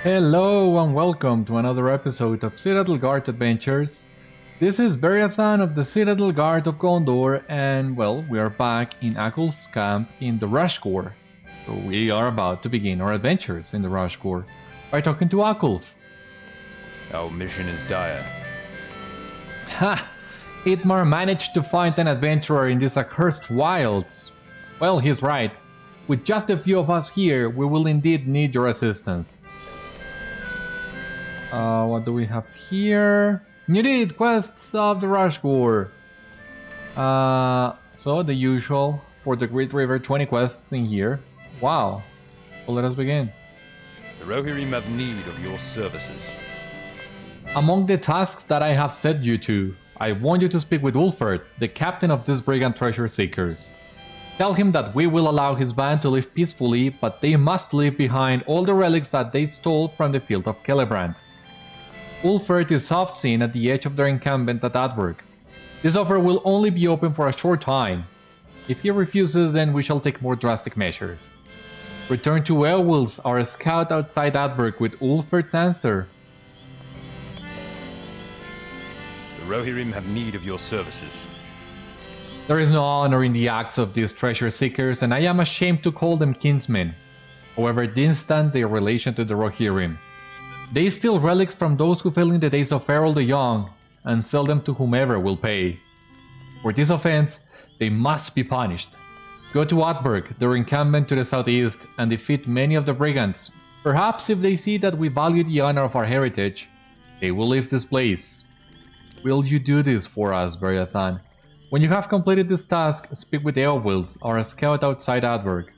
Hello and welcome to another episode of Citadel Guard Adventures. This is Beriathan of the Citadel Guard of Gondor, and well, we are back in Aculf's camp in the Rushgore. So we are about to begin our adventures in the Rushgore by talking to Aculf. Our mission is dire. Ha! Idmar managed to find an adventurer in these accursed wilds. Well, he's right. With just a few of us here, we will indeed need your assistance. What do we have here? You need quests of the Rushgore. So the usual for the Great River, 20 quests in here. Wow. Well, let us begin. The Rohirrim have need of your services. Among the tasks that I have set you to, I want you to speak with Ulfert, the captain of these brigand treasure seekers. Tell him that we will allow his band to live peacefully, but they must leave behind all the relics that they stole from the field of Celebrant. Ulfert is soft-seen at the edge of their encampment at Atburg. This offer will only be open for a short time. If he refuses, then we shall take more drastic measures. Return to Eowulf's, our scout outside Atburg, with Ulfert's answer. The Rohirrim have need of your services. There is no honor in the acts of these treasure seekers, and I am ashamed to call them kinsmen. However distant their relation to the Rohirrim. They steal relics from those who fell in the days of Errol the Young, and sell them to whomever will pay. For this offense, they must be punished. Go to Atburg, their encampment to the southeast, and defeat many of the brigands. Perhaps if they see that we value the honor of our heritage, they will leave this place. Will you do this for us, Beriathan? When you have completed this task, speak with Eowulf, our scout outside Atburg.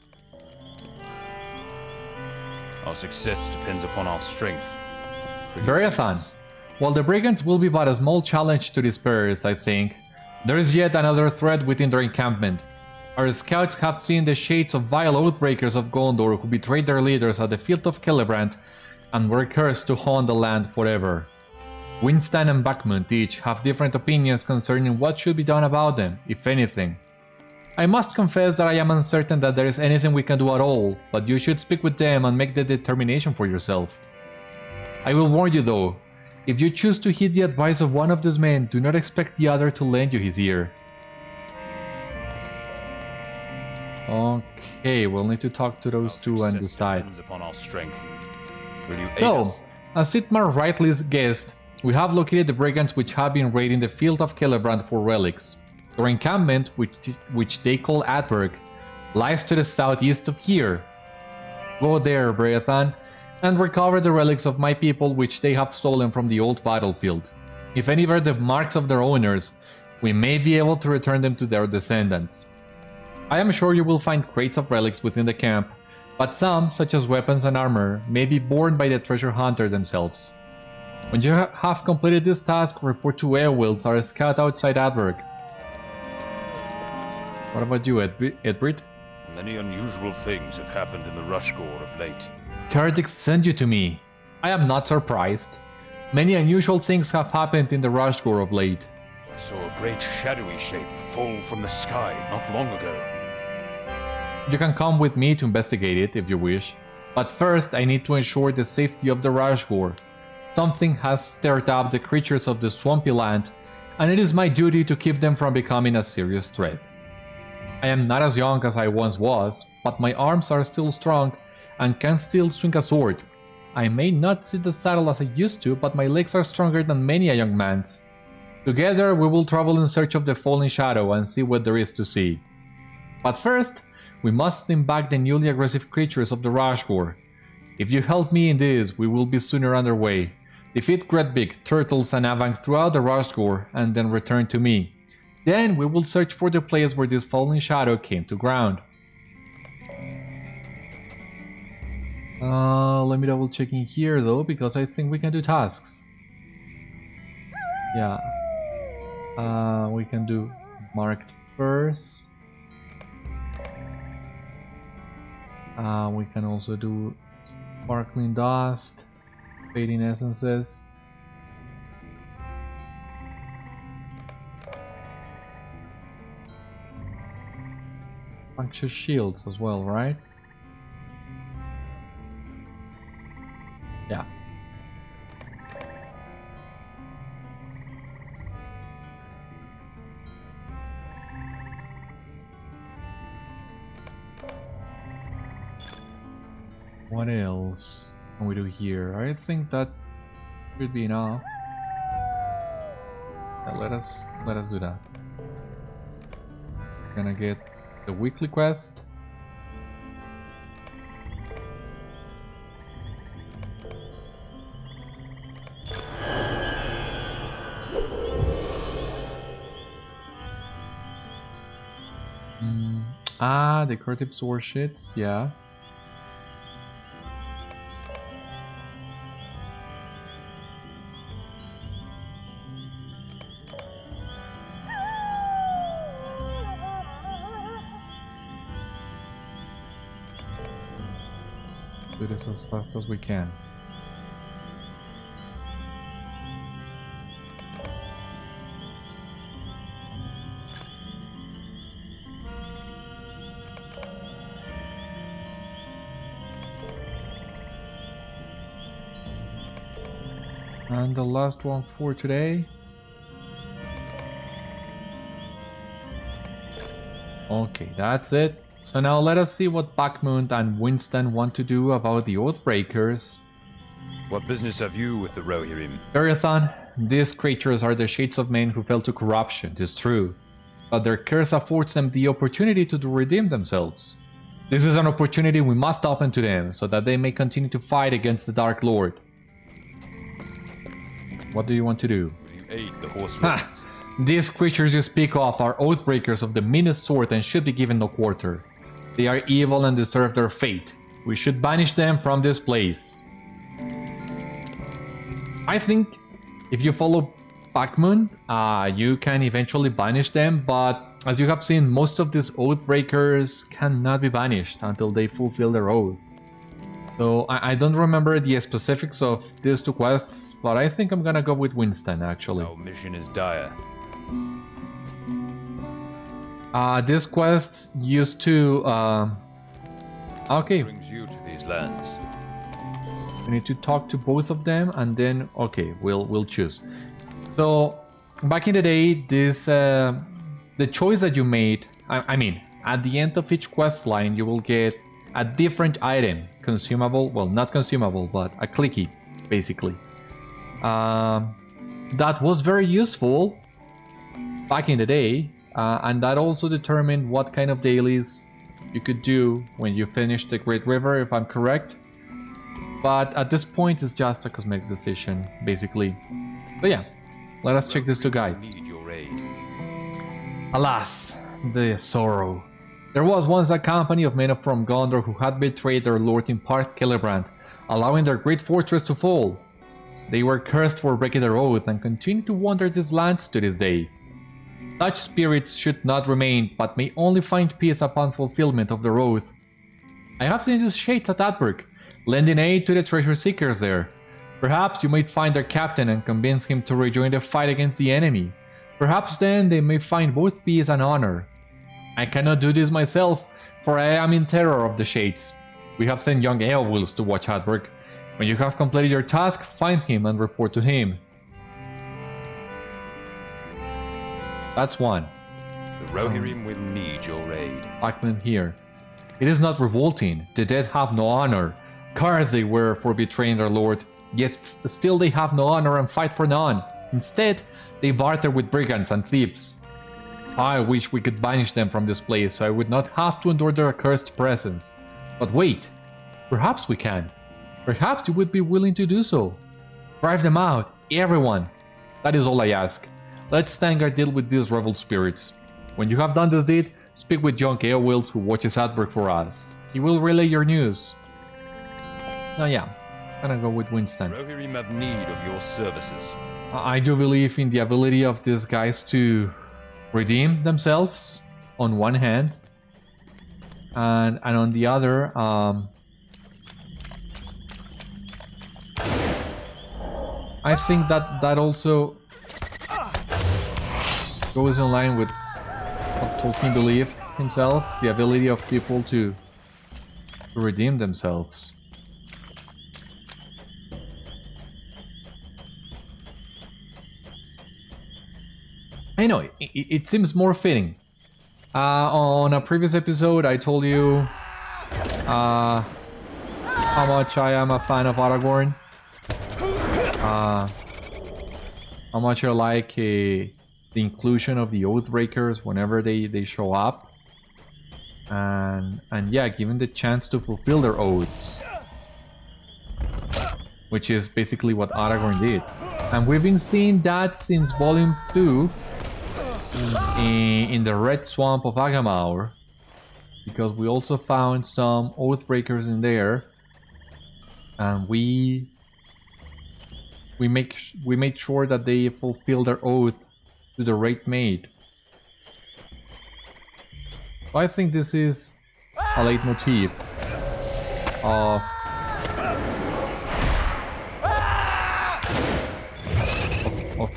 Our success depends upon our strength. Beriathan, while the brigands will be but a small challenge to the spirits, I think, there is yet another threat within their encampment. Our scouts have seen the shades of vile Oathbreakers of Gondor who betrayed their leaders at the field of Celebrant and were cursed to haunt the land forever. Wynstan and Bagmund each have different opinions concerning what should be done about them, if anything. I must confess that I am uncertain that there is anything we can do at all, but you should speak with them and make the determination for yourself. I will warn you though, if you choose to heed the advice of one of these men, do not expect the other to lend you his ear. Okay, we'll need to talk to those two and decide. Upon our strength. Will you aid So, us? as Idmar rightly guessed, we have located the brigands which have been raiding the field of Celebrant for relics. Their encampment, which they call Atburg, lies to the southeast of here. Go there, Beriathan, and recover the relics of my people which they have stolen from the old battlefield. If any were the marks of their owners, we may be able to return them to their descendants. I am sure you will find crates of relics within the camp, but some, such as weapons and armor, may be borne by the treasure hunter themselves. When you have completed this task, report to Eowulf, our scout outside Atburg. What about you, Edbrit? Many unusual things have happened in the Rushgore of late. Cardic sent you to me. I am not surprised. Many unusual things have happened in the Rushgore of late. I saw a great shadowy shape fall from the sky not long ago. You can come with me to investigate it if you wish, but first I need to ensure the safety of the Rushgore. Something has stirred up the creatures of the swampy land, and it is my duty to keep them from becoming a serious threat. I am not as young as I once was, but my arms are still strong and can still swing a sword. I may not sit the saddle as I used to, but my legs are stronger than many a young man's. Together we will travel in search of the fallen shadow and see what there is to see. But first, we must stem back the newly aggressive creatures of the Rushgore. If you help me in this, we will be sooner underway. Defeat Gretbig, Turtles and Avang throughout the Rushgore, and then return to me. Then we will search for the place where this fallen shadow came to ground. Let me double check in here though, because I think we can do tasks. Yeah. We can do marked first. We can also do sparkling dust, fading essences. Puncture shields as well, right? Yeah. What else can we do here? I think that should be enough. Yeah, let us do that. Gonna get the weekly quest. Decorative sword shits, yeah. Do this as fast as we can. And the last one for today. Okay, that's it. So now let us see what Bagmund and Wynstan want to do about the Oathbreakers. What business have you with the Rohirrim? Beriathan, these creatures are the shades of men who fell to corruption, 'tis true. But their curse affords them the opportunity to redeem themselves. This is an opportunity we must open to them, so that they may continue to fight against the Dark Lord. What do you want to do? Will you aid the horse Ha! raiders? These creatures you speak of are Oathbreakers of the meanest sort and should be given no quarter. They are evil and deserve their fate. We should banish them from this place. I think if you follow Bagmund, you can eventually banish them, but as you have seen, most of these Oathbreakers cannot be banished until they fulfill their oath. So I don't remember the specifics of these two quests, but I think I'm gonna go with Wynstan actually. Our mission is dire. This quest used to okay, Brings you to these lands. we need to talk to both of them and then okay, we'll choose. So back in the day, this the choice that you made, I mean, at the end of each quest line you will get a different item, consumable, well, not consumable, but a clicky, basically. That was very useful back in the day, and that also determined what kind of dailies you could do when you finish the Great River, if I'm correct. But at this point, it's just a cosmetic decision, basically. But yeah, let us check these two guides. Need your aid. Alas, the sorrow. There was once a company of men from Gondor who had betrayed their lord in part Celebrant, allowing their great fortress to fall. They were cursed for breaking their oaths and continue to wander these lands to this day. Such spirits should not remain, but may only find peace upon fulfillment of their oath. I have seen these shades at Atburg, lending aid to the treasure seekers there. Perhaps you might find their captain and convince him to rejoin the fight against the enemy. Perhaps then they may find both peace and honor. I cannot do this myself, for I am in terror of the shades. We have sent young Eowils to watch Atburg. When you have completed your task, find him and report to him. That's one. The Rohirrim will need your aid. Bagmund here. It is not revolting. The dead have no honor. Cursed they were for betraying their lord, yet still they have no honor and fight for none. Instead, they barter with brigands and thieves. I wish we could banish them from this place so I would not have to endure their accursed presence. But wait, perhaps we can. Perhaps you would be willing to do so. Drive them out, everyone. That is all I ask. Let Stangar deal with these rebel spirits. When you have done this deed, speak with young Eowils who watches Atburg for us. He will relay your news. Oh yeah, gonna go with Wynstan. Rohirrim have need of your services. I do believe in the ability of these guys to redeem themselves on one hand, and on the other, I think that also goes in line with what Tolkien believed himself, the ability of people to redeem themselves. I know, it seems more fitting. On a previous episode, I told you how much I am a fan of Aragorn. How much I like the inclusion of the Oathbreakers whenever they show up. And yeah, given the chance to fulfill their oaths. Which is basically what Aragorn did. And we've been seeing that since Volume 2 in the Red Swamp of Agamaur. Because we also found some Oathbreakers in there. And we made sure that they fulfill their oath to the Wraith Maid. So I think this is a leitmotif of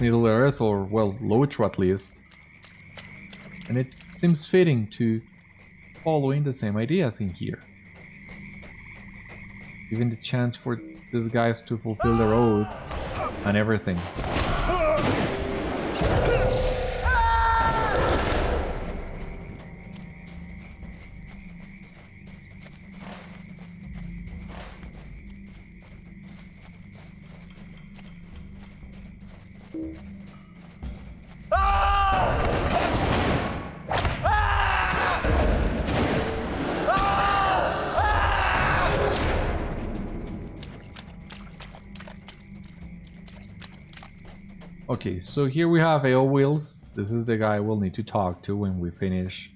Middle Earth, or well, LOTRO at least. And it seems fitting to follow in the same ideas in here. Giving the chance for these guys to fulfill their oath and everything. Okay, so here we have Eowils. This is the guy we'll need to talk to when we finish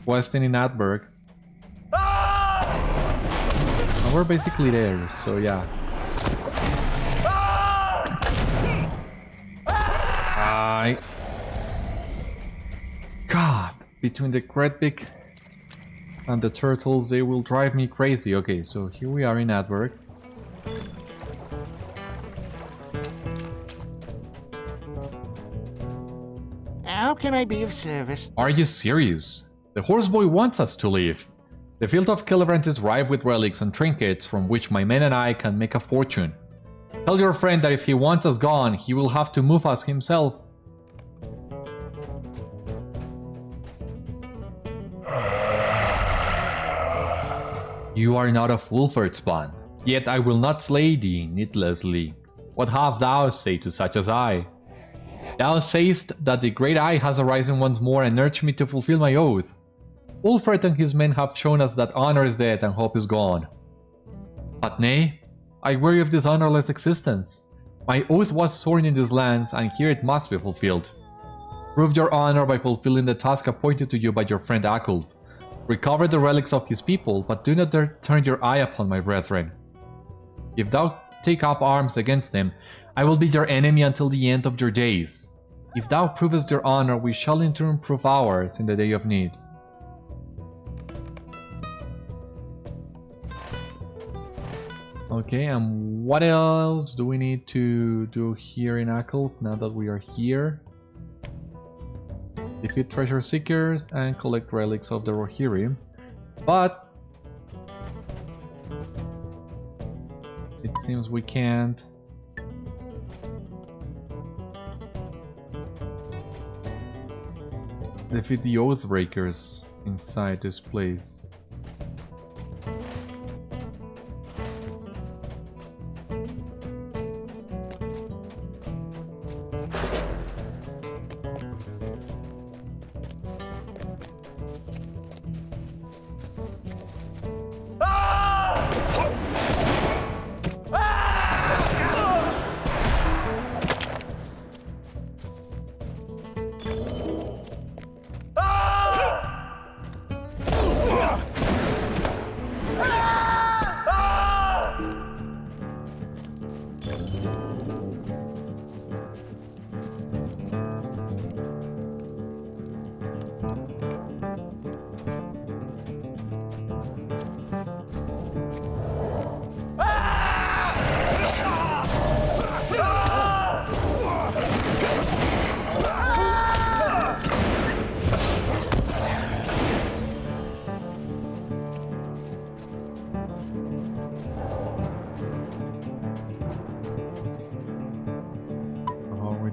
questing in Atburg. And we're basically there, so yeah. God, between the Kretbik and the turtles, they will drive me crazy. Okay, so here we are in Atburg. How can I be of service? Are you serious? The horseboy wants us to leave. The field of Celebrant is ripe with relics and trinkets from which my men and I can make a fortune. Tell your friend that if he wants us gone, he will have to move us himself. You are not of Wulford's band, yet I will not slay thee needlessly. What hast thou say to such as I? Thou sayest that the great eye has arisen once more and urged me to fulfill my oath. Wulford and his men have shown us that honor is dead and hope is gone. But nay, I weary of this honorless existence. My oath was sworn in these lands, and here it must be fulfilled. Prove your honor by fulfilling the task appointed to you by your friend Aculf. Recover the relics of his people, but do not turn your eye upon my brethren. If thou take up arms against them, I will be your enemy until the end of your days. If thou provest your honor, we shall in turn prove ours in the day of need. Okay, and what else do we need to do here in Aculf now that we are here? Defeat treasure seekers and collect relics of the Rohirrim. But it seems we can't. Defeat the Oathbreakers inside this place.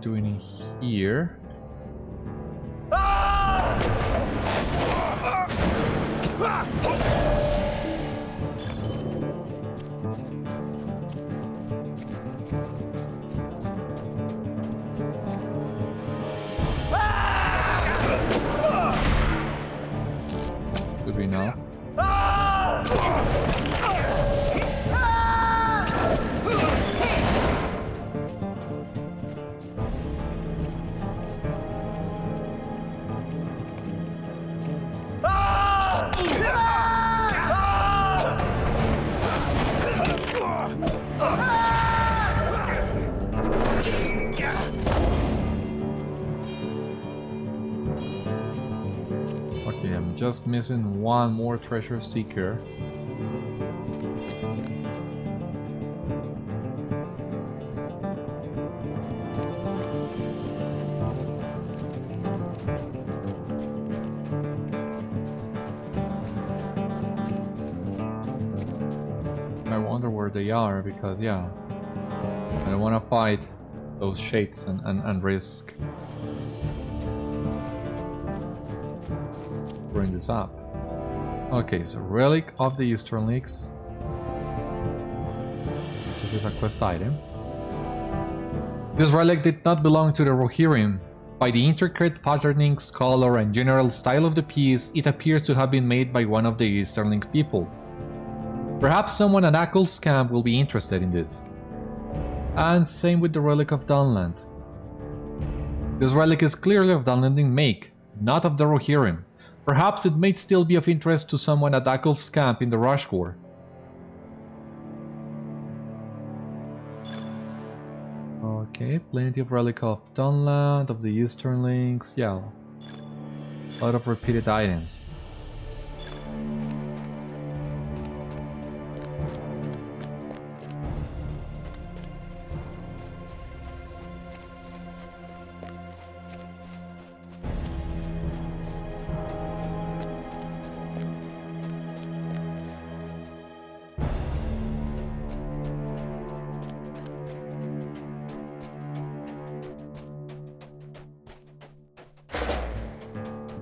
Doing here. just missing one more treasure seeker. I wonder where they are, because yeah, I don't want to fight those shades and risk screwing this up. Okay, so Relic of the Eastern Leagues. This is a quest item. This relic did not belong to the Rohirrim. By the intricate patternings, color, and general style of the piece, it appears to have been made by one of the Easterling people. Perhaps someone at Aculf's camp will be interested in this. And same with the Relic of Dunland. This relic is clearly of Dunlanding make, not of the Rohirrim. Perhaps it may still be of interest to someone at Aculf's camp in the Rushgore. Okay, plenty of Relic of Dunland, of the Eastern Links, yeah. A lot of repeated items.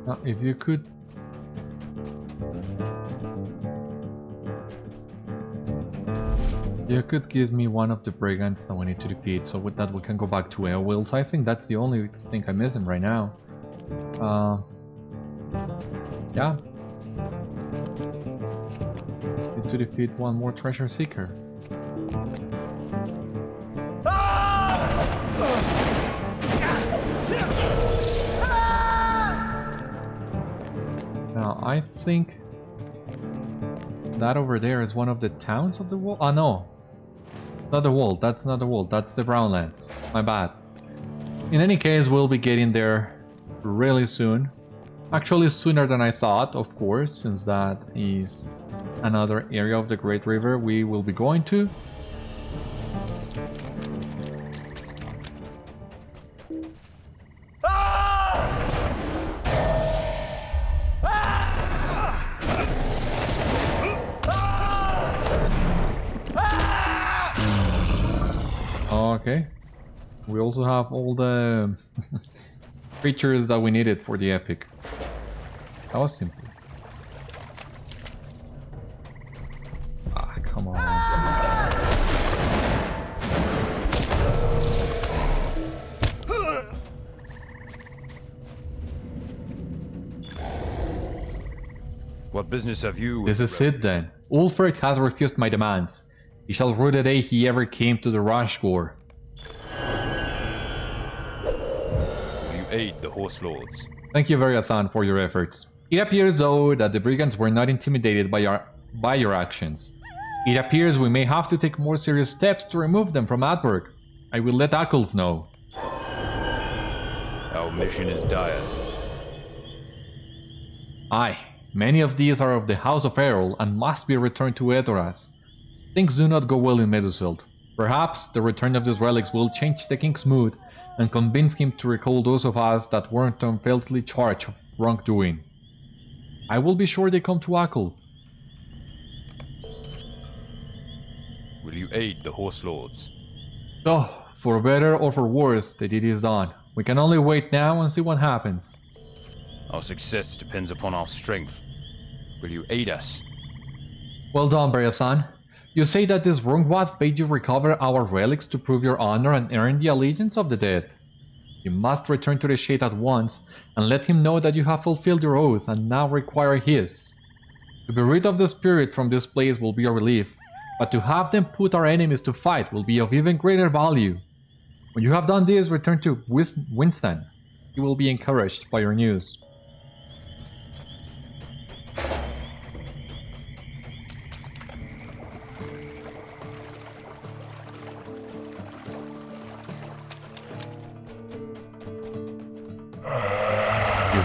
Now, if you could... You could give me one of the Brigands that we need to defeat, so with that we can go back to Airwheels. I think that's the only thing I'm missing right now. Yeah. Need to defeat one more Treasure Seeker. Now, I think that over there is one of the towns of the wall. Ah, no. Not the wall. That's not the wall. That's the Brownlands. My bad. In any case, we'll be getting there really soon. Actually, sooner than I thought, of course, since that is another area of the Great River we will be going to. Okay, we also have all the creatures that we needed for the epic. That was simple. Ah, come on. What business have you? This is it then. Ulfric has refused my demands. He shall rue the day he ever came to the Rushgore. Aid the Horse Lords. Thank you, Beriatan, for your efforts. It appears, though, that the Brigands were not intimidated by your actions. It appears we may have to take more serious steps to remove them from Atburg. I will let Aculf know. Our mission is dire. Aye, many of these are of the House of Errol and must be returned to Edoras. Things do not go well in Meduseld. Perhaps the return of these relics will change the king's mood and convince him to recall those of us that weren't unfairly charged of wrongdoing. I will be sure they come to Aculf. Will you aid the Horse Lords? So, for better or for worse, the deed is done. We can only wait now and see what happens. Our success depends upon our strength. Will you aid us? Well done, Beriathan. You say that this Rungwath bade you recover our relics to prove your honor and earn the allegiance of the dead. You must return to the Shade at once and let him know that you have fulfilled your oath and now require his. To be rid of the spirit from this place will be a relief, but to have them put our enemies to fight will be of even greater value. When you have done this, return to Wynstan. He will be encouraged by your news.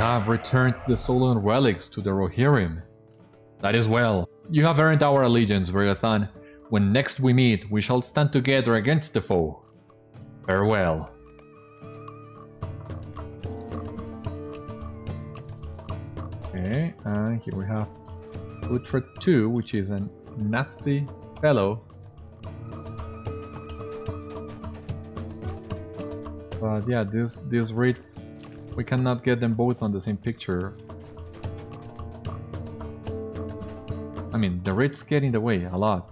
have returned the stolen relics to the Rohirrim. That is well. You have earned our allegiance, Beriathan. When next we meet, we shall stand together against the foe. Farewell. Okay, and here we have LOTRO 2, which is a nasty fellow. But yeah, these reeds, we cannot get them both on the same picture. I mean, the reeds get in the way a lot.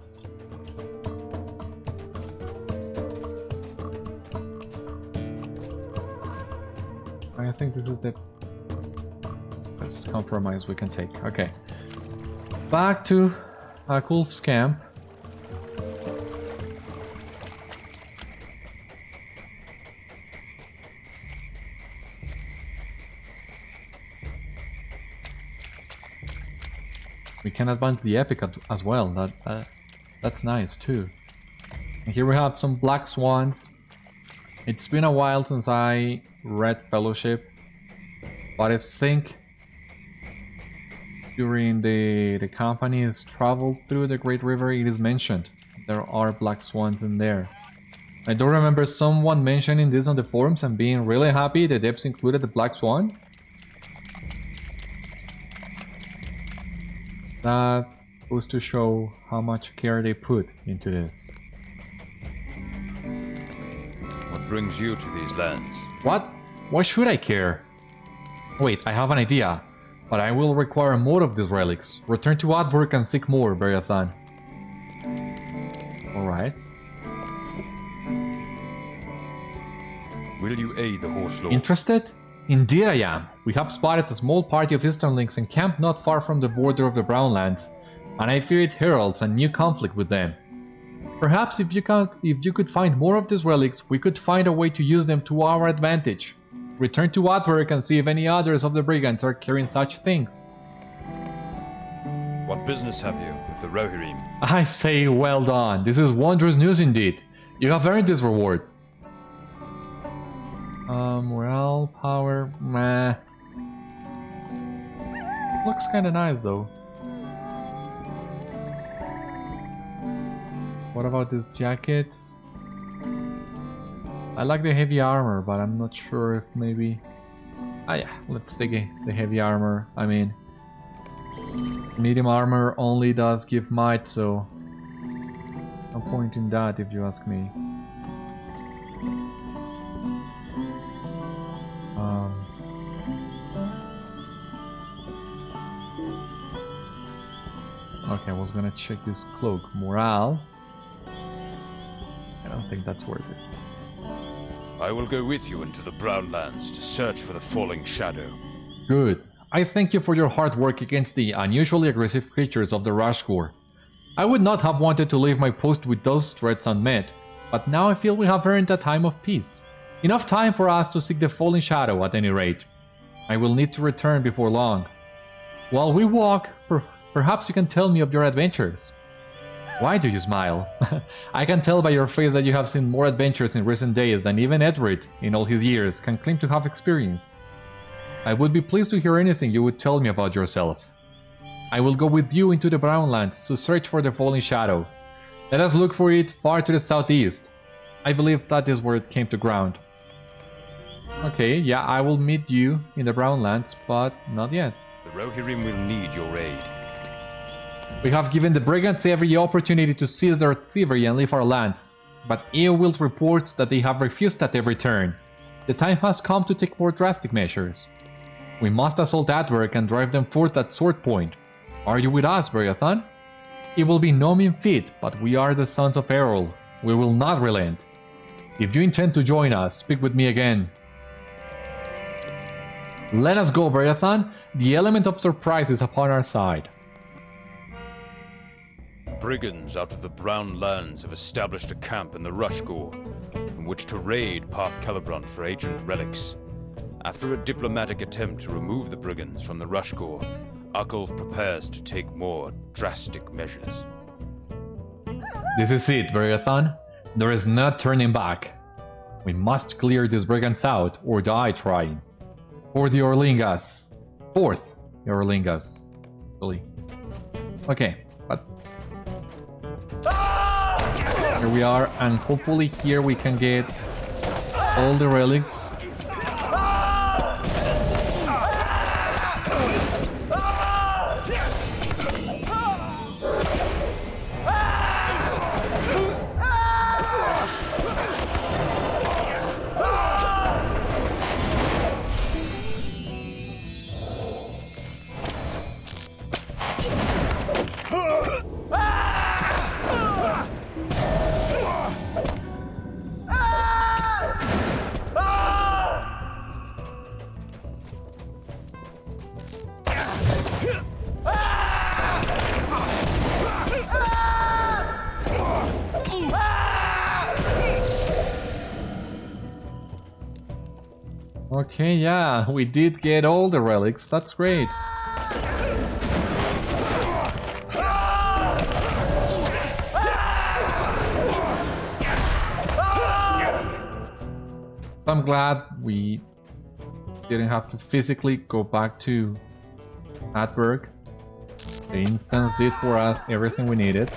I think this is the best compromise we can take. Okay. Back to Aculf's camp. We can advance the epic as well. That's nice too. And here we have some black swans. It's been a while since I read Fellowship, but I think during the company's travel through the Great River, it is mentioned there are black swans in there. I do remember someone mentioning this on the forums and being really happy the depths included the black swans. That goes to show how much care they put into this. What brings you to these lands? What? Why should I care? Wait, I have an idea. But I will require more of these relics. Return to Atburg and seek more, Beriathan. Alright. Will you aid the horse lords? Interested? Indeed I am. We have spotted a small party of Easternlings encamped not far from the border of the Brownlands, and I fear it heralds a new conflict with them. Perhaps if you could find more of these relics, we could find a way to use them to our advantage. Return to Atburg and see if any others of the Brigands are carrying such things. What business have you with the Rohirrim? I say well done. This is wondrous news indeed. You have earned this reward. Morale, power, meh. Looks kinda nice though. What about these jackets? I like the heavy armor, but I'm not sure if maybe... Ah yeah, let's take the heavy armor. I mean, medium armor only does give might, so no point in that if you ask me. Okay, I was gonna check this cloak. Morale. I don't think that's worth it. I will go with you into the Brownlands to search for the falling shadow. Good. I thank you for your hard work against the unusually aggressive creatures of the Rushgore. I would not have wanted to leave my post with those threats unmet, but now I feel we have earned a time of peace. Enough time for us to seek the falling shadow at any rate. I will need to return before long. While we walk, perhaps you can tell me of your adventures. Why do you smile? I can tell by your face that you have seen more adventures in recent days than even Edred, in all his years, can claim to have experienced. I would be pleased to hear anything you would tell me about yourself. I will go with you into the Brownlands to search for the falling shadow. Let us look for it far to the southeast. I believe that is where it came to ground. Okay, yeah, I will meet you in the Brownlands, but not yet. The Rohirrim will need your aid. We have given the Brigands every opportunity to seize their thievery and leave our lands, but Eowulf reports that they have refused at every turn. The time has come to take more drastic measures. We must assault Atburg and drive them forth at sword point. Are you with us, Beriathan? It will be no mean feat, but we are the sons of Errol. We will not relent. If you intend to join us, speak with me again. Let us go, Beriathan. The element of surprise is upon our side. Brigands out of the Brownlands have established a camp in the Rushgore, from which to raid Path Celebrant for ancient relics. After a diplomatic attempt to remove the Brigands from the Rushgore, Aculf prepares to take more drastic measures. This is it, Beriathan. There is no turning back. We must clear these Brigands out or die trying. For the Orlingas, 4th Eorlingas. Really. Okay, but here we are, and hopefully here we can get all the relics. Okay, yeah, we did get all the relics. That's great. I'm glad we didn't have to physically go back to Atburg. The instance did for us everything we needed.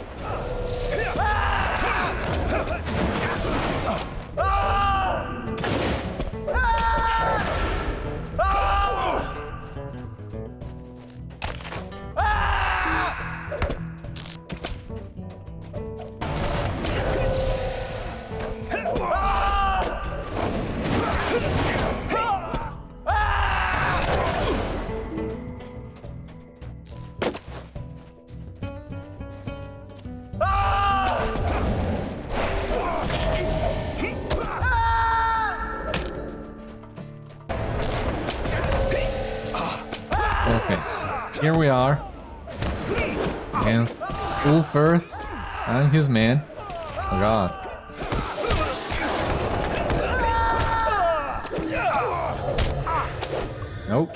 Here we are against Ulfirth and his men. Oh god. Nope.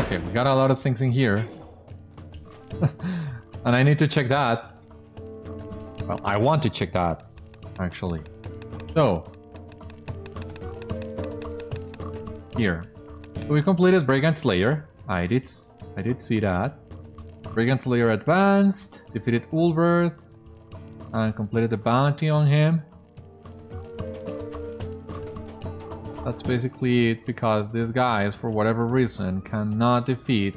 Okay, we got a lot of things in here. And I need to check that. Well, I want to check that, actually. So, here. So we completed Brigand Slayer. I did see that. Brigand Slayer advanced, defeated Ulfirth, and completed the bounty on him. That's basically it, because these guys, for whatever reason, cannot defeat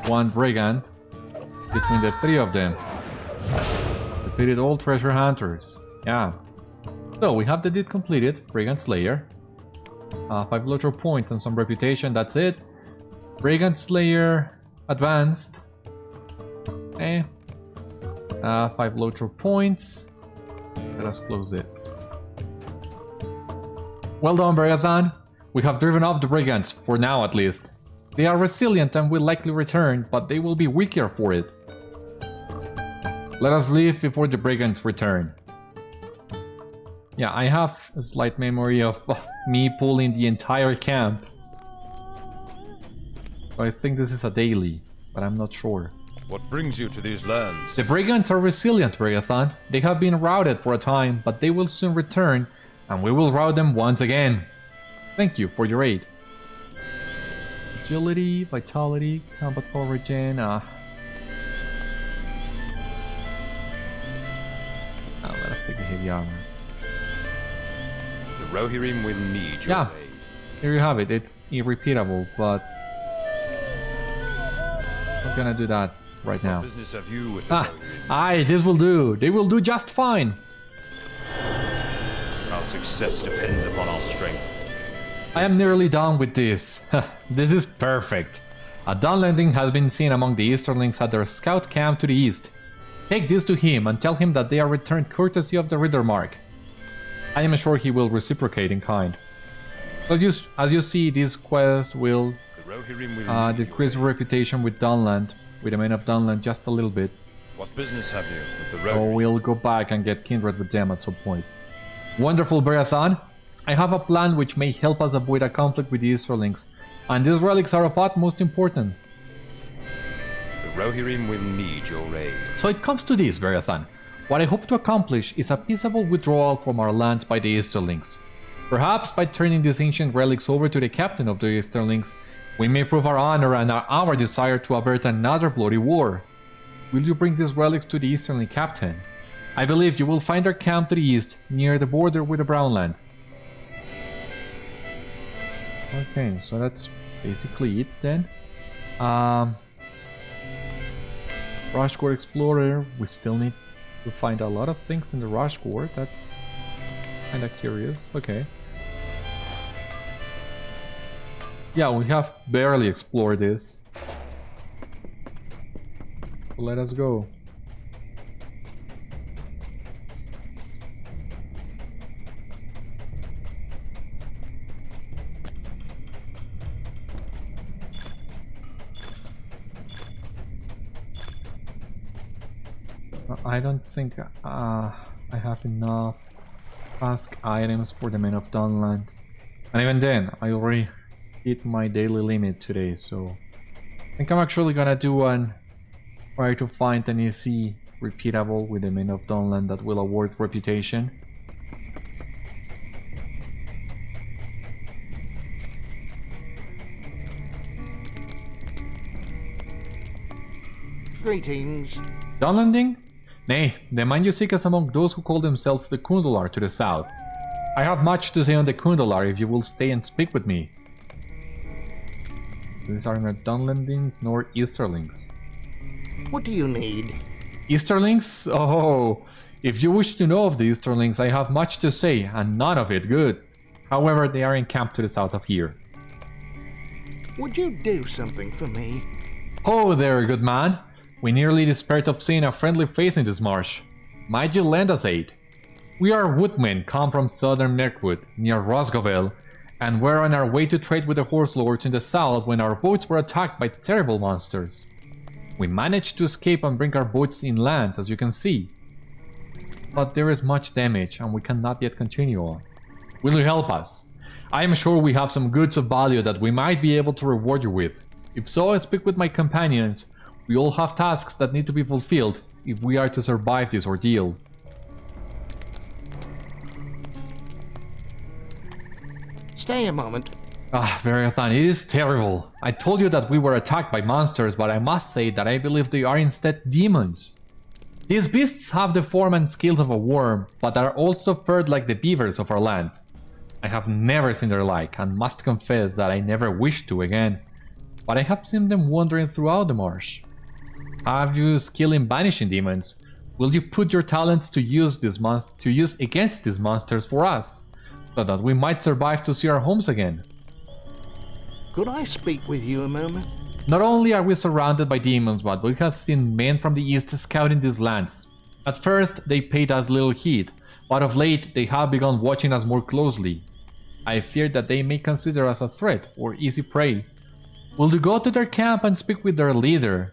one brigand between the three of them. Defeated all treasure hunters. Yeah. So we have the deed completed. Brigand Slayer. 5 LOTRO points and some reputation. That's it. Brigand Slayer advanced. Okay. 5 LOTRO points. Let us close this. Well done, Beriatan. We have driven off the brigands, for now at least. They are resilient and will likely return, but they will be weaker for it. Let us leave before the brigands return. Yeah, I have a slight memory of me pulling the entire camp. So I think this is a daily, but I'm not sure. What brings you to these lands? The brigands are resilient, Beriathan. They have been routed for a time, but they will soon return, and we will rout them once again. Thank you for your aid. Agility, vitality, combat power regen. Let us take a heavy armor. The Rohirrim will need your aid. Here you have it. It's irrepeatable, but I'm gonna do that right now. What business have you with the Rohirrim? Aye, this will do. They will do just fine. Our success depends upon our strength. I am nearly done with this. This is perfect. A dawn landing has been seen among the Easterlings at their scout camp to the east. Take this to him and tell him that they are returned courtesy of the Riddermark. I am sure he will reciprocate in kind. As you see, this quest will decrease reputation with Dawnland, with the men of Dawnland just a little bit. What business have you with the Rohirrim? So we'll go back and get kindred with them at some point. Wonderful, Beriathan. I have a plan which may help us avoid a conflict with the Easterlings, and these relics are of utmost importance. The Rohirrim will need your aid. So it comes to this, Beriathan. What I hope to accomplish is a peaceable withdrawal from our lands by the Easterlings. Perhaps by turning these ancient relics over to the captain of the Easterlings, we may prove our honor and our desire to avert another bloody war. Will you bring these relics to the Easterling captain? I believe you will find our camp to the east, near the border with the Brownlands. Okay, so that's basically it then. Rushgore Explorer, we still need to find a lot of things in the Rushgore, that's kinda curious, okay. Yeah, we have barely explored this. So let us go. I don't think I have enough task items for the Men of Dunland. And even then, I already hit my daily limit today, so I think I'm actually gonna do one, try to find an easy repeatable with the Men of Dunland that will award reputation. Greetings. Dunlanding? Nay, the man you seek is among those who call themselves the Kundalar to the south. I have much to say on the Kundalar if you will stay and speak with me. These are not Dunlandings nor Easterlings. What do you need? Easterlings? Oh, if you wish to know of the Easterlings, I have much to say, and none of it good. However, they are encamped to the south of here. Would you do something for me? Oh there, good man. We nearly despaired of seeing a friendly face in this marsh. Might you lend us aid? We are woodmen come from southern Mirkwood, near Rushgore, and were on our way to trade with the horse lords in the south when our boats were attacked by terrible monsters. We managed to escape and bring our boats inland, as you can see. But there is much damage, and we cannot yet continue on. Will you help us? I am sure we have some goods of value that we might be able to reward you with. If so, I speak with my companions. We all have tasks that need to be fulfilled if we are to survive this ordeal. Stay a moment. Beriathan, it is terrible. I told you that we were attacked by monsters, but I must say that I believe they are instead demons. These beasts have the form and scales of a worm, but are also furred like the beavers of our land. I have never seen their like, and must confess that I never wish to again. But I have seen them wandering throughout the marsh. Have you skill in banishing demons? Will you put your talents to use against these monsters for us, so that we might survive to see our homes again? Could I speak with you a moment? Not only are we surrounded by demons, but we have seen men from the east scouting these lands. At first, they paid us little heed, but of late they have begun watching us more closely. I fear that they may consider us a threat or easy prey. Will you go to their camp and speak with their leader?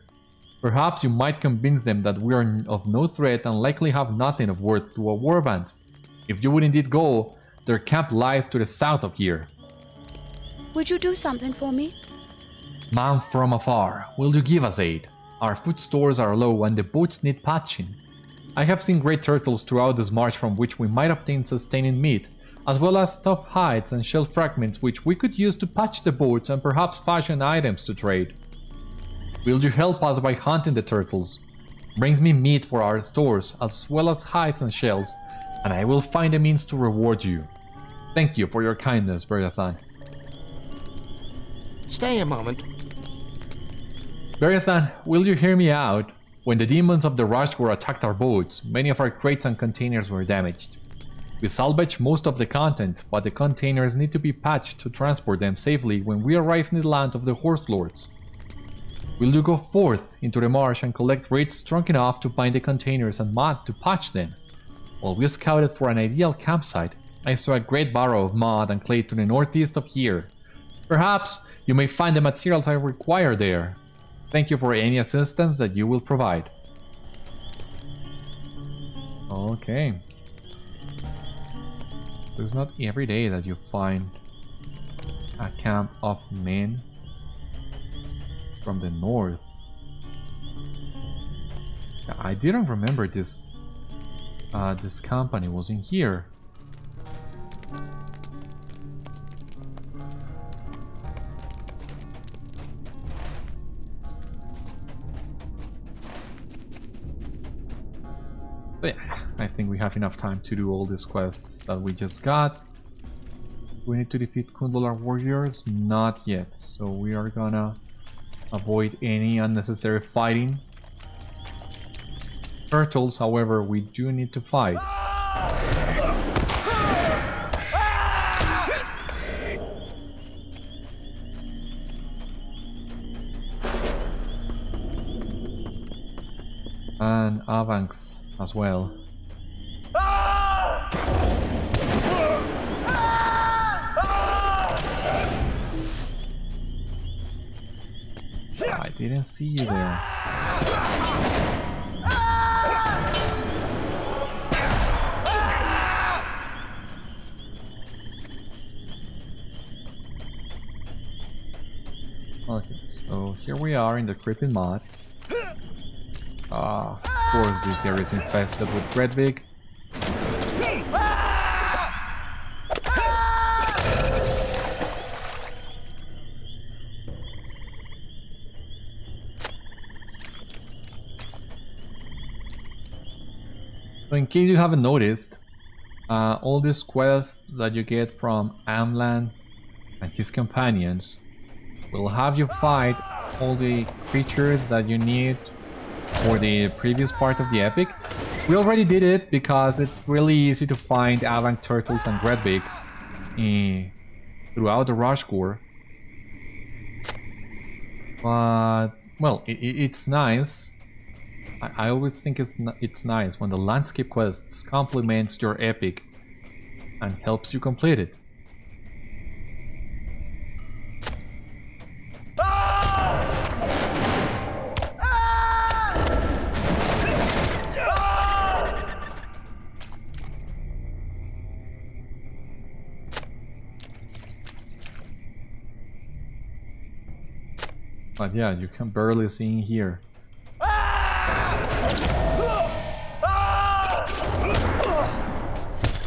Perhaps you might convince them that we are of no threat and likely have nothing of worth to a warband. If you would indeed go, their camp lies to the south of here. Would you do something for me? Man from afar, will you give us aid? Our food stores are low and the boats need patching. I have seen great turtles throughout this march from which we might obtain sustaining meat, as well as tough hides and shell fragments which we could use to patch the boats and perhaps fashion items to trade. Will you help us by hunting the turtles? Bring me meat for our stores, as well as hides and shells, and I will find a means to reward you. Thank you for your kindness, Beriathan. Stay a moment. Beriathan, will you hear me out? When the demons of the Rushgore attacked our boats, many of our crates and containers were damaged. We salvaged most of the contents, but the containers need to be patched to transport them safely when we arrive in the land of the horse lords. Will you go forth into the marsh and collect rates strong enough to bind the containers and mud to patch them? While we scouted for an ideal campsite, I saw a great barrow of mud and clay to the northeast of here. Perhaps you may find the materials I require there. Thank you for any assistance that you will provide. Okay. It's not every day that you find a camp of men from the north. I didn't remember this company was in here. But yeah, I think we have enough time to do all these quests that we just got. We need to defeat Kundalar warriors? Not yet, so we are gonna avoid any unnecessary fighting. Turtles, however, we do need to fight. And Avanx as well. I didn't see you there. Okay, so here we are in the creeping mud. Of course this area is infested with Redvig. So in case you haven't noticed, all these quests that you get from Amlan and his companions will have you fight all the creatures that you need for the previous part of the epic. We already did it because it's really easy to find Avank turtles and Redvig throughout the Rushgore. But well, it's nice. I always think it's nice when the landscape quests complements your epic and helps you complete it. But yeah, you can barely see in here.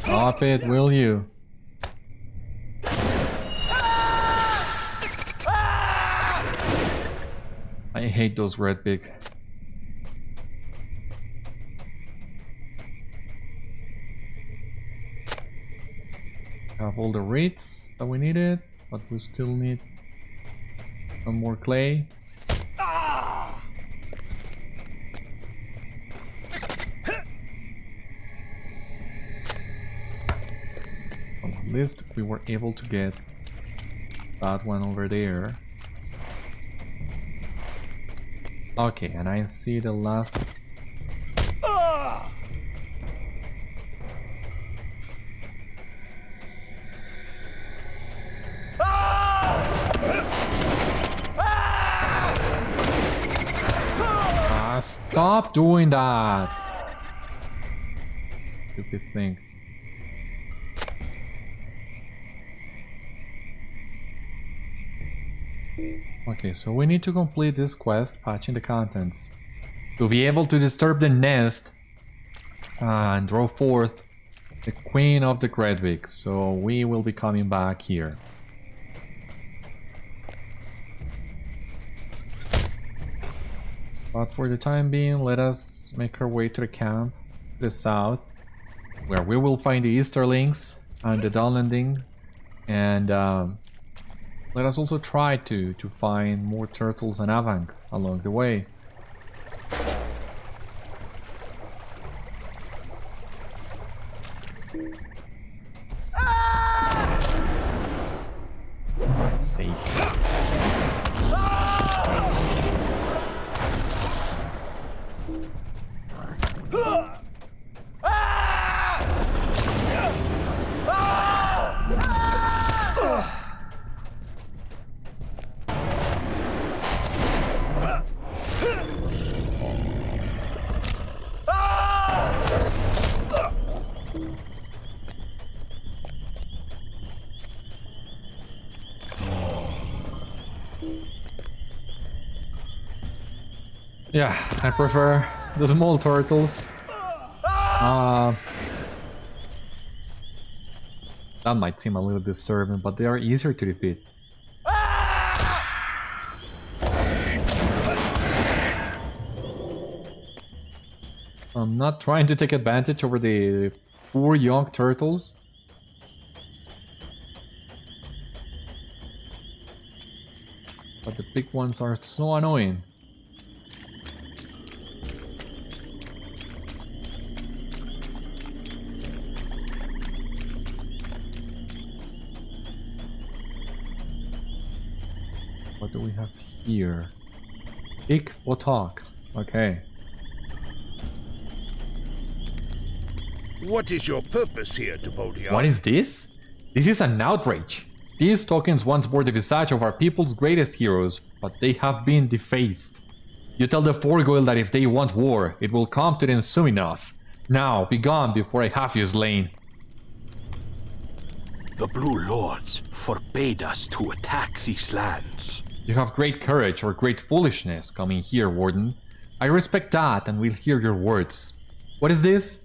Stop it, will you? I hate those Redvig. Have all the rates that we needed, but we still need some more clay. At least we were able to get that one over there. Okay, and I see the last. Stop doing that! Stupid thing. Okay, so we need to complete this quest, patching the contents, to be able to disturb the nest and draw forth the Queen of the Redvig. So we will be coming back here. But for the time being, let us make our way to the camp to the south, where we will find the Easterlings and the Dunlanding, and let us also try to find more turtles and Avank along the way. For God's sake. Yeah, I prefer the small turtles. That might seem a little disturbing, but they are easier to defeat. I'm not trying to take advantage over the poor young turtles. But the big ones are so annoying. What do we have here? Big Botok. Okay. What is your purpose here, Beriatan? What is this? This is an outrage. These tokens once bore the visage of our people's greatest heroes, but they have been defaced. You tell the Forgoil that if they want war, it will come to them soon enough. Now, be gone before I have you slain. The Blue Lords forbade us to attack these lands. You have great courage or great foolishness coming here, Warden. I respect that and will hear your words. What is this?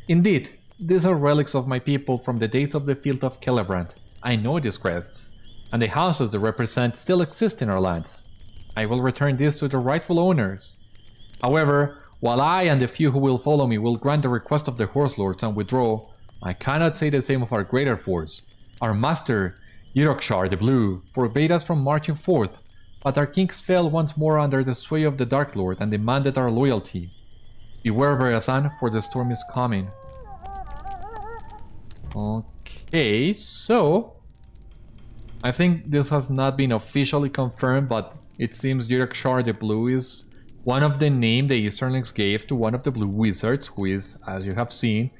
Indeed, these are relics of my people from the days of the field of Celebrant. I know these crests, and the houses they represent still exist in our lands. I will return these to their rightful owners. However, while I and the few who will follow me will grant the request of the Horse Lords and withdraw, I cannot say the same of our greater force. Our master, Yorkshire the Blue, forbade us from marching forth, but our kings fell once more under the sway of the Dark Lord and demanded our loyalty. Beware, Beriathan, for the storm is coming. Okay, so I think this has not been officially confirmed, but it seems Yorkshire the Blue is one of the names the Easterlings gave to one of the Blue Wizards, who is, as you have seen,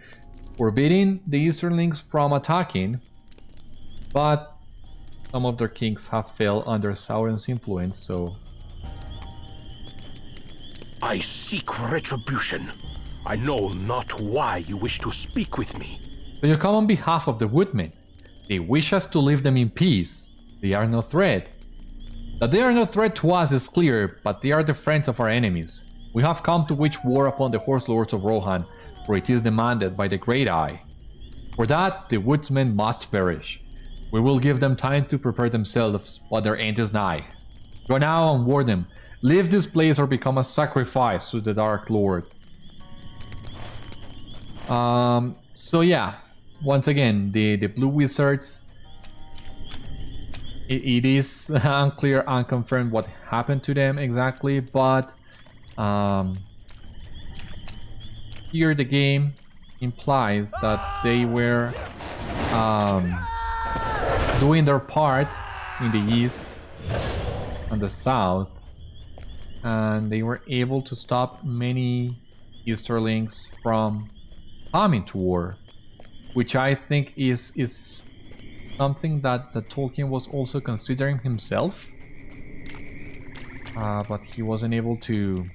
forbidding the Easterlings from attacking, but some of their kings have fell under Sauron's influence, so... I seek retribution. I know not why you wish to speak with me. So you come on behalf of the Woodmen. They wish us to leave them in peace. They are no threat. That they are no threat to us is clear, but they are the friends of our enemies. We have come to wage war upon the Horse Lords of Rohan, for it is demanded by the Great Eye. For that, the Woodsmen must perish. We will give them time to prepare themselves, but their end is nigh. Go now and warn them. Leave this place or become a sacrifice to the Dark Lord. So yeah, once again, the Blue Wizards, it is unclear, unconfirmed what happened to them exactly, but here the game implies that they were doing their part in the east and the south, and they were able to stop many Easterlings from coming to war, which I think is something that Tolkien was also considering himself, but he wasn't able to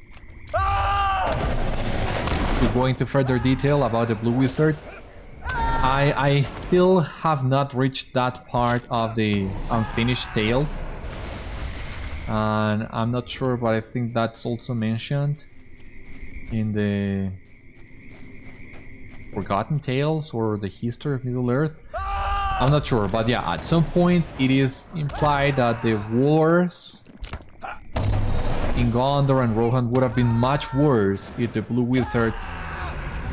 go into further detail about the Blue Wizards. I still have not reached that part of the Unfinished Tales, and I'm not sure, but I think that's also mentioned in the Forgotten Tales or the History of Middle-earth. I'm not sure, but yeah, at some point it is implied that the wars in Gondor and Rohan would have been much worse if the Blue Wizards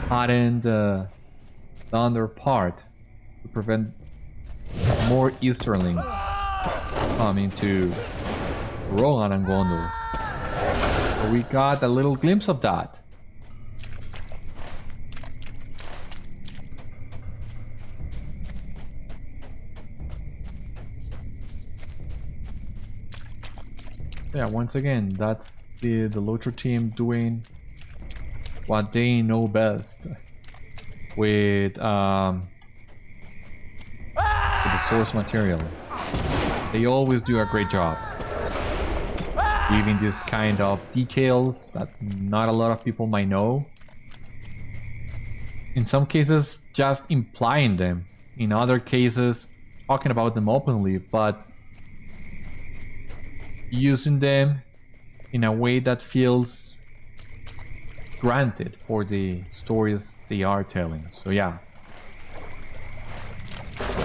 hadn't done their part to prevent more Easterlings coming to Rohan and Gondor. So we got a little glimpse of that. Yeah, once again, that's the LOTRO team doing what they know best with the source material. They always do a great job giving this kind of details that not a lot of people might know. In some cases, just implying them. In other cases, talking about them openly, but using them in a way that feels granted for the stories they are telling. So yeah,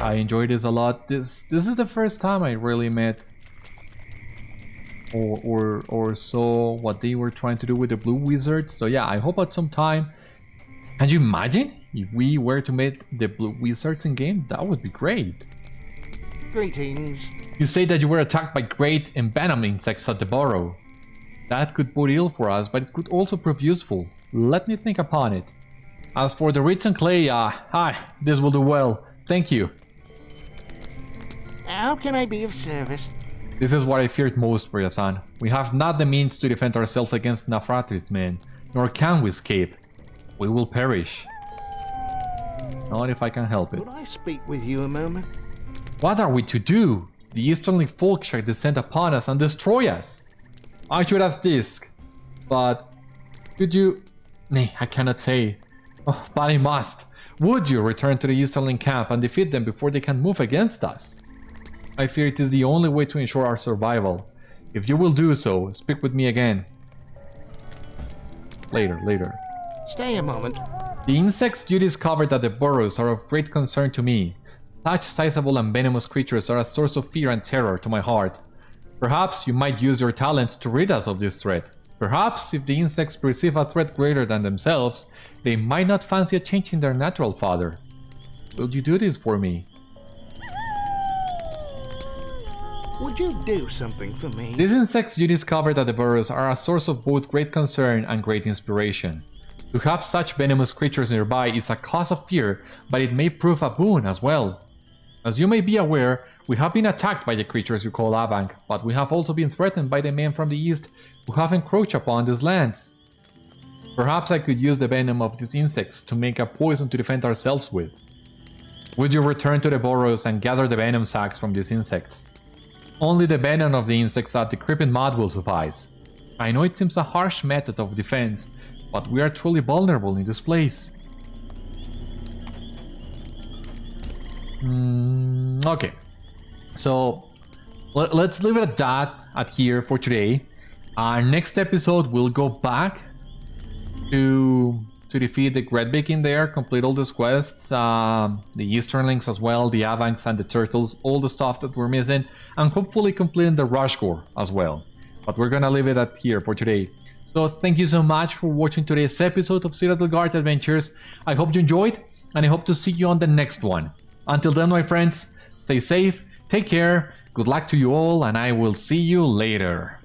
I enjoyed this a lot. This is the first time I really met or saw what they were trying to do with the blue wizards. So yeah, I hope at some time. Can you imagine if we were to meet the blue wizards in game? That would be great. Greetings. You say that you were attacked by great envenom insects at the burrow. That could bode ill for us, but it could also prove useful. Let me think upon it. As for the reeds and clay, this will do well. Thank you. How can I be of service? This is what I feared most, Beriatan. We have not the means to defend ourselves against Nafratri's men, nor can we escape. We will perish. Not if I can help it. Could I speak with you a moment? What are we to do? The Easterling folk shall descend upon us and destroy us. I should ask this, but could you... Nay, I cannot say. Oh, but I must. Would you return to the Easterling camp and defeat them before they can move against us? I fear it is the only way to ensure our survival. If you will do so, speak with me again. Later. Stay a moment. The insects you discovered at the burrows are of great concern to me. Such sizable and venomous creatures are a source of fear and terror to my heart. Perhaps you might use your talents to rid us of this threat. Perhaps if the insects perceive a threat greater than themselves, they might not fancy a change in their natural father. Will you do this for me? Would you do something for me? These insects you discovered at the burrows are a source of both great concern and great inspiration. To have such venomous creatures nearby is a cause of fear, but it may prove a boon as well. As you may be aware, we have been attacked by the creatures you call Abank, but we have also been threatened by the men from the east who have encroached upon these lands. Perhaps I could use the venom of these insects to make a poison to defend ourselves with. Would you return to the burrows and gather the venom sacs from these insects? Only the venom of the insects at the creeping mud will suffice. I know it seems a harsh method of defense, but we are truly vulnerable in this place. Okay, so let's leave it at that here for today. Our next episode we'll go back to defeat the Gredbeak in there, complete all these quests, the Easterlings as well, the Avanks and the Turtles, all the stuff that we're missing, and hopefully completing the Rushgore as well. But we're gonna leave it at here for today. So thank you so much for watching today's episode of Citadel Guard Adventures. I hope you enjoyed, and I hope to see you on the next one. Until then, my friends, stay safe, take care, good luck to you all, and I will see you later.